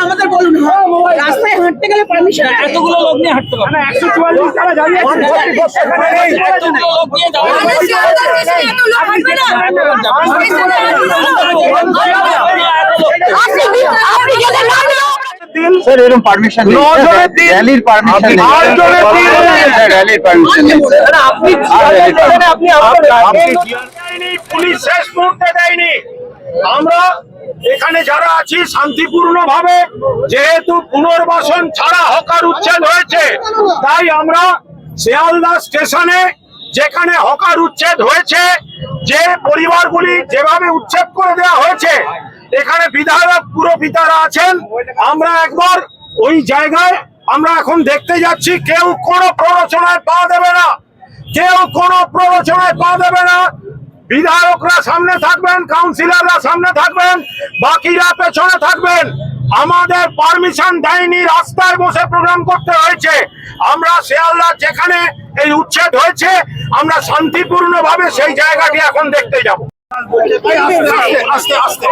আমাদের বলুন, রাস্তায় হাঁটতে গেলে পারমিশন এতগুলো লোক নিয়ে হাঁটতে পারবে না। 144 তারা দাঁড়িয়ে আছে। এতগুলো লোক নিয়ে যাওয়া স্যার এরকম পারমিশন নেই, র্যালির পারমিশন নেই, র্যালির পারমিশন নেই স্যার। পুলিশ শেষ মুহূর্তে দেয়নি। আমরা এখানে যারা আছি শান্তিপূর্ণ ভাবে, যেহেতু পুনর্বাসন ছাড়া হকার উচ্ছেদ হয়েছে, তাই আমরা শিয়ালদা স্টেশনে যেখানে হকার উচ্ছেদ হয়েছে, যে পরিবারগুলি যেভাবে উচ্ছেদ করে দেওয়া হয়েছে, এখানে বিধায়ক পুরপিতারা আছেন, আমরা একবার ওই জায়গায় আমরা এখন দেখতে যাচ্ছি। কেউ কোনো প্ররোচনায় পা দেবে না, কেউ কোনো প্ররোচনায় পা দেবে না। বিধায়করা সামনে থাকবেন, কাউন্সিলররা সামনে থাকবেন, বাকিরা পেছনে থাকবেন। আমাদের পারমিশন দেয়নি, রাস্তায় বসে প্রোগ্রাম করতে হয়েছে। আমরা শিয়ালদা যেখানে এই উচ্ছেদ হয়েছে, আমরা শান্তিপূর্ণ ভাবে সেই জায়গাটি এখন দেখতে যাব। আস্তে আস্তে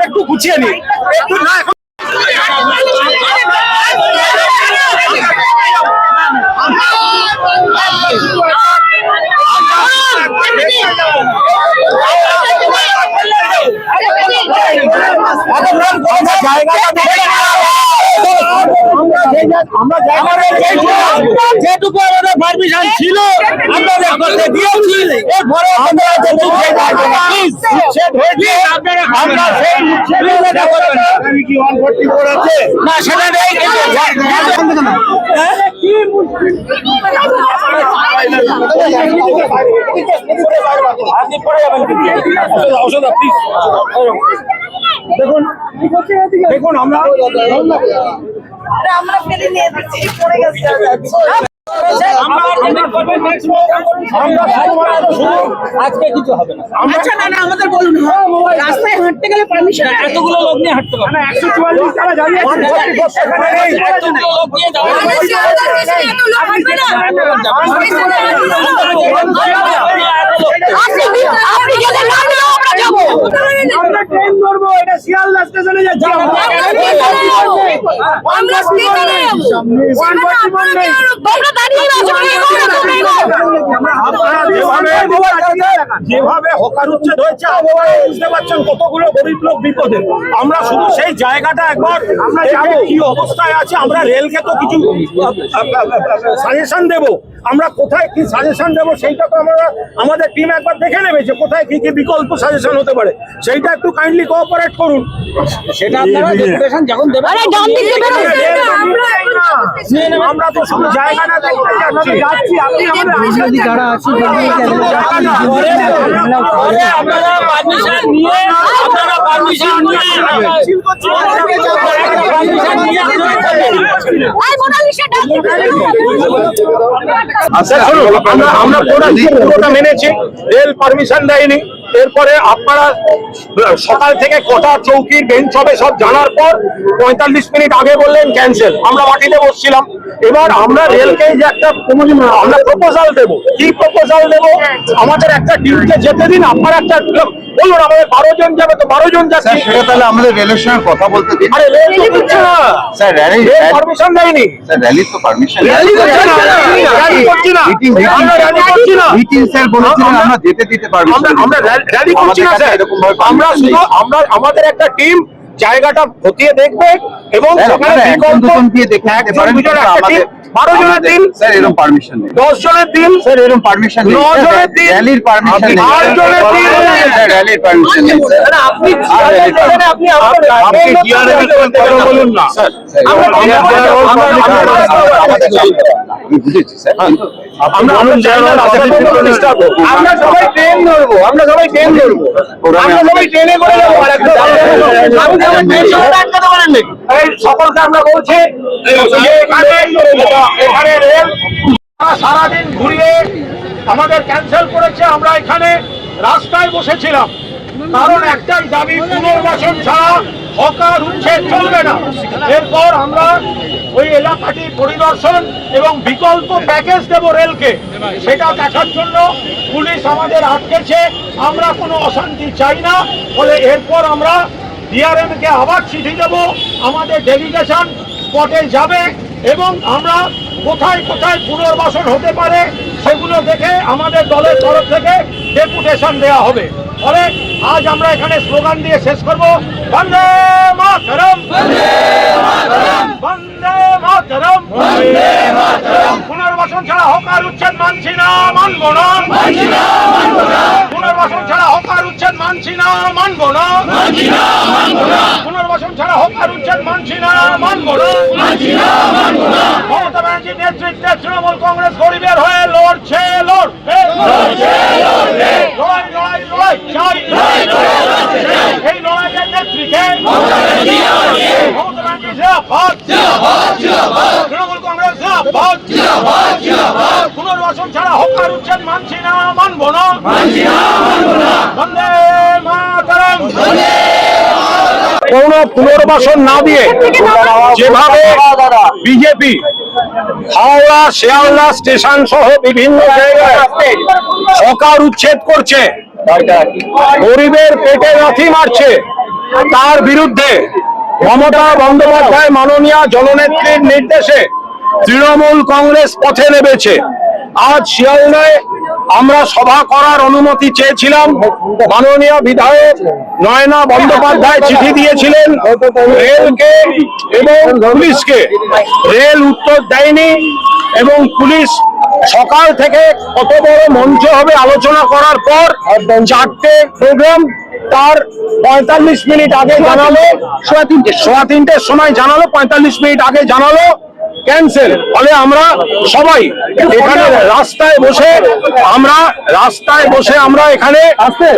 একটু গুছিয়ে নি, একটু না যেটুকু আমাদের পারমিশন ছিল আমরা করতে দিয়েছি। এরপরে আমরা আমরা সেই না সেটা নেই। আপনি পড়ে যাবেন দেখুন দেখুন আমরা ফেলে নিয়ে যাচ্ছি, পড়ে গেছে। আজকে কিছু হবে না। আচ্ছা না না, আমাদের বলুন, রাস্তায় হাঁটতে গেলে পারমিশন এতগুলো লোক নিয়ে হাঁটতে পারবে না। 144 তারা দাঁড়িয়ে আছে। এতগুলো লোক নিয়ে যাওয়া আমরা ট্রেন ধরবো, এটা শিয়ালদা স্টেশনে যাচ্ছি। যেভাবে হকার উচ্ছেদ হয়েছে, আপনারা বুঝতে পারছেন কতগুলো গরিব লোক বিপদে। আমরা শুধু সেই জায়গাটা একবার আমরা যাবো, কি অবস্থায় আছে। আমরা রেলকে তো কিছু সাজেশন দেব, আমরা কোথায় কি সাজেশন দেবো সেইটা তো আমরা আমাদের টিম একবার দেখে নেবে যে কোথায় কি কি বিকল্প সাজেশন হতে পারে। সেইটা একটু কাইন্ডলি কোঅপারেট করুন। সেটা আপনারা ডেপুটেশন যখন দেবেন আমরা তো শুধু জায়গাটা দেখতে যাচ্ছি। আপনি আমাদের যারা আছে আপনারা পারমিশন নিয়ে আমরা পুরোটা মেনেছি, রেল পারমিশন দেয়নি। এরপরে আপনারা সকাল থেকে কোটা চৌকির বেঞ্চ হবে সব জানার পর 45 মিনিট আগে বললেন ক্যান্সেল। আমরা মাটিতে বসছিলাম। এবার আমরা রেলকে যে একটা আমরা প্রপোজাল দেবো। কি প্রপোজাল দেবো? আমাদের একটা টিমকে যেতে দিন, আপনার একটা বলুন আমাদের 12 জন যাবে, তো 12 জন যাচ্ছে। সেটা তাহলে আমাদের রেলের সঙ্গে কথা বলতে দিন। আরে রেল তো দিচ্ছে না স্যার, র্যালি পারমিশন দেয়নি। স্যার র্যালির তো পারমিশন র্যালি করছি না, র্যালি করছি না, আমরা র্যালি করছি না। মিটিং স্যার বলেছিলেন আমরা যেতে দিতে পারবো। আমরা র্যালি করছি না স্যার। আমরা শুধু আমাদের একটা টিম জায়গাটা খতিয়ে দেখবে এবং সেখানে বিকল্প 12 জনের টিম স্যার এরকম পারমিশন নেই। 10 জনের টিম স্যার এরকম পারমিশন নেই। 9 জনের টিম র্যালির পারমিশন নেই। 8 জনের টিম স্যার র্যালির পারমিশন নেই স্যার। আপনি জিআরএম এর কথা বলুন না স্যার। আমি বুঝেছি স্যার। আমরা সবাই ট্রেন ধরবো, আমরা সবাই ট্রেন ধরবো, আমরা সবাই ট্রেনে করে যাবো। সকলকে আমরা বলছি এখানে রেল সারাদিন ঘুরিয়ে আমাদের ক্যান্সেল করেছে। আমরা এখানে রাস্তায় বসেছিলাম, কারণ একটাই দাবি, পুনর্বাসন ছাড়া হকার উচ্ছেদ চলবে না। এরপর আমরা ওই এলাকাটি পরিদর্শন এবং বিকল্প প্যাকেজ দেব রেলকে, সেটা দেখার জন্য পুলিশ আমাদের আটকেছে। আমরা কোনো অশান্তি চাই না বলে এরপর আমরা ডিআরএম কে আবার চিঠি দেব, আমাদের ডেলিগেশন স্পটে যাবে এবং আমরা কোথায় কোথায় পুনর্বাসন হতে পারে সেগুলো দেখে আমাদের দলের তরফ থেকে ডেপুটেশন দেওয়া হবে। ফলে আজ আমরা এখানে স্লোগান দিয়ে শেষ করব, বন্দে মাতরম, বন্দে মাতরম। পুনর্বাসন ছাড়া হকার উচ্ছেদ মানছি না, মানব না। পুনর্বাসন ছাড়া হকার উচ্ছেদ মানছি না, মানব না। পুনর্বাসন ছাড়া হকার উচ্ছেদ মানছি না, মানব না। মমতা ব্যানার্জির নেতৃত্বে তৃণমূল কংগ্রেস গরিবের হয়ে লড়ছে, লড়বে। লড়াই লড়াই লড়াই চাই, এই লড়াইয়ের নেতৃত্বে মমতা ব্যানার্জি জিন্দাবাদ, তৃণমূল কংগ্রেস জিন্দাবাদ। পুনর্বাসন ছাড়া হকার উচ্ছেদ মানছি না, মানব না। বন্দে মাতরম। কোন পুনর্বাসন না দিয়ে যেভাবে বিজেপি হাওড়া শিয়ালদা স্টেশন সহ বিভিন্ন জায়গায় হকার উচ্ছেদ করছে, গরিবের পেটে লাথি মারছে, তার বিরুদ্ধে মমতা বন্দ্যোপাধ্যায় মাননীয় জননেত্রীর নির্দেশে তৃণমূল কংগ্রেস পথে নেমেছে। আজ শিয়ালদায় আমরা সভা করার অনুমতি চেয়েছিলাম, মাননীয় বিধায়ক নয়না বন্দ্যোপাধ্যায় চিঠি দিয়েছিলেন রেলকে এবং পুলিশকে, রেল উত্তর দেয়নি এবং পুলিশ সকাল থেকে কত বড় মঞ্চ হবে আলোচনা করার পর 4টে প্রোগ্রাম তার 45 মিনিট আগে জানালো, 3:15 সময় জানালো, 45 মিনিট আগে জানালো ক্যান্সেল। ফলে আমরা সবাই এখানে রাস্তায় বসে আমরা এখানে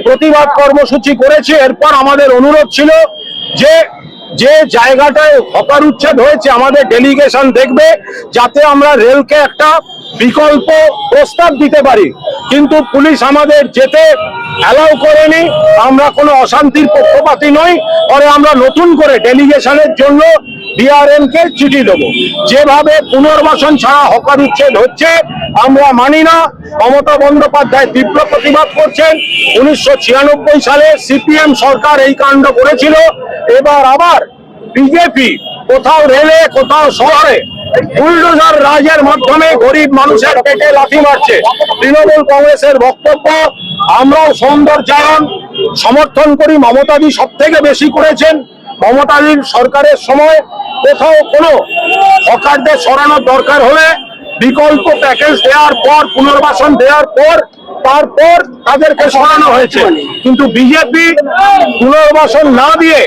প্রতিবাদ কর্মসূচি করেছি। এরপর আমাদের অনুরোধ ছিল যে জায়গাটায় হকার উচ্ছেদ হয়েছে আমাদের ডেলিগেশন দেখবে, যাতে আমরা রেলকে একটা বিকল্প প্রস্তাব দিতে পারি, কিন্তু পুলিশ আমাদের যেতে অ্যালাউ করেনি। আমরা কোনো অশান্তির পক্ষপাতী নই, পরে আমরা নতুন করে ডেলিগেশনের জন্য ডিআরএম কে চিঠি দেবো। যেভাবে পুনর্বাসন ছাড়া হকার উচ্ছেদ হচ্ছে আমরা মানি না। মমতা বন্দ্যোপাধ্যায় তীব্র প্রতিবাদ করছেন। 1996 সালে সিপিএম সরকার এই কাণ্ড করেছিল, এবার আবার বিজেপি কোথাও রেলে কোথাও শহরে বুলডোজার রাজের মাধ্যমে গরিব মানুষের পেটে লাথি মারছে। তৃণমূল কংগ্রেসের বক্তব্য, আমরাও সৌন্দর্যায়ন সমর্থন করি, মমতাদি সব থেকে বেশি করেছেন। মমতাদির সরকারের সময় কোথাও কোনো হকারদের সরানোর দরকার হলে বিকল্প প্যাকেজ দেওয়ার পর, পুনর্বাসন দেওয়ার পর তারপর তাদেরকে সরানো হয়েছে, কিন্তু বিজেপি পুনর্বাসন না দিয়ে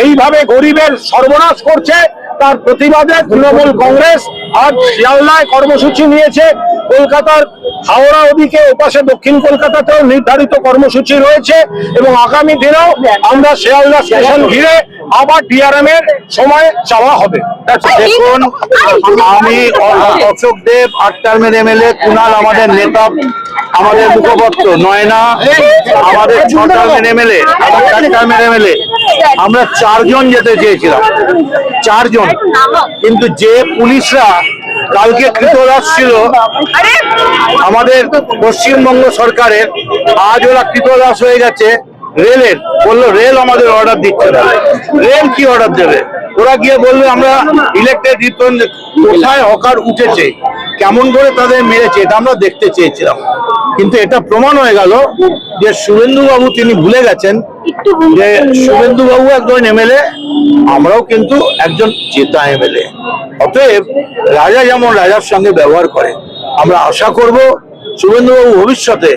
এইভাবে গরিবের সর্বনাশ করছে। তার প্রতিবাদে তৃণমূল কংগ্রেস আজ শিয়ালদায় কর্মসূচি নিয়েছে। কলকাতার হাওড়া ওদিকে ওপাশে দক্ষিণ কলকাতাতেও নির্ধারিত কর্মসূচি রয়েছে এবং আগামী দিনেও আমরা শিয়ালদা স্টেশন ঘিরে আবার ডিআরএম এর সময় চাওয়া হবে। দেখুন, আমি অশোক দেব 8 টার্মের এমএলএ, কুণাল আমাদের নেতা, আমাদের মুখপত্র, নয়না আমাদের 6 টার্মের এমএলএ, 4 টার্মের এমএলএ, আমরা 4 জন যেতে চেয়েছিলাম, 4 জন। কিন্তু যে পুলিশরা কালকে কৃতদাস ছিল আমাদের পশ্চিমবঙ্গ সরকারের, আজ ওরা কৃতদাস হয়ে গেছে রেলের। বললো রেল আমাদের অর্ডার দিচ্ছে না। রেল কি অর্ডার দেবে? ওরা গিয়ে বললো আমরা ইলেকটেড রিপ্রেজেন্টেটিভ, কোথায় হকার উঠেছে, কেমন করে তাদের মেরেছে, এটা আমরা দেখতে চেয়েছিলাম। কিন্তু এটা প্রমাণ হয়ে গেল যে শুভেন্দু বাবু তিনি ভুলে গেছেন যে শুভেন্দু বাবু একজন এমএলএ, আমরাও কিন্তু একজন জেতা এমএলএ। অতএব রাজা যেমন রাজার সঙ্গে ব্যবহার করে, আমরা আশা করব শুভেন্দু বাবু ভবিষ্যতে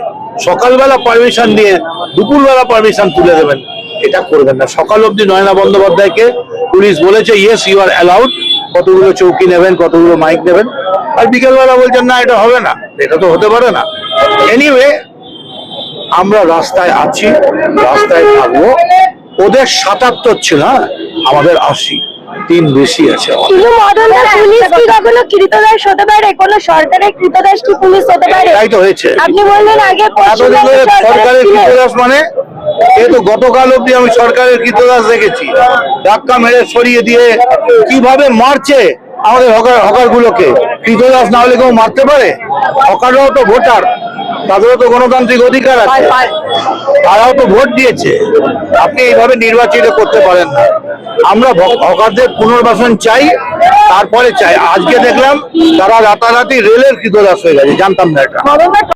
সকালবেলা পারমিশন দিয়ে দুপুরবেলা পারমিশন তুলে দেবেন, এটা করবেন না। সকাল অবধি নয়না বন্দ্যোপাধ্যায়কে পুলিশ বলেছে ইয়েস ইউ আর অ্যালাউড, কতগুলো চৌকি নেবেন, কতগুলো মাইক নেবেন, আর বিকেলবেলা বলছেন না এটা হবে না, এটা তো হতে পারে না। এনিওয়ে, আমরা রাস্তায় আছি, রাস্তায় থাকবো। ওদের 77 ছিল, আমাদের 80, 3 বেশি আছে। সরকারের কৃতদাস কি পুলিশ হতে পারে? তাই তো হয়েছে। আপনি বললেন আগে সরকারের কৃতদাস মানে, কিন্তু গতকাল অব্দি আমি সরকারের কৃতদাস দেখেছি। ধাক্কা মেরে সরিয়ে দিয়ে কিভাবে মারছে আমাদের হকার গুলোকে। কৃতদাস না হলে কেউ মারতে পারে? হকাররাও তো ভোটার, তাদেরও তো গণতান্ত্রিক অধিকার আছে, তারাও তো ভোট দিয়েছে। আপনি এইভাবে নির্বাচিত করতে পারেন না। আমরা হকারদের পুনর্বাসন চাই, তারপরে চাই। আজকে দেখলাম তারা রাতারাতি রেলের কৃতদাস হয়ে গেছে, জানতাম না এটা।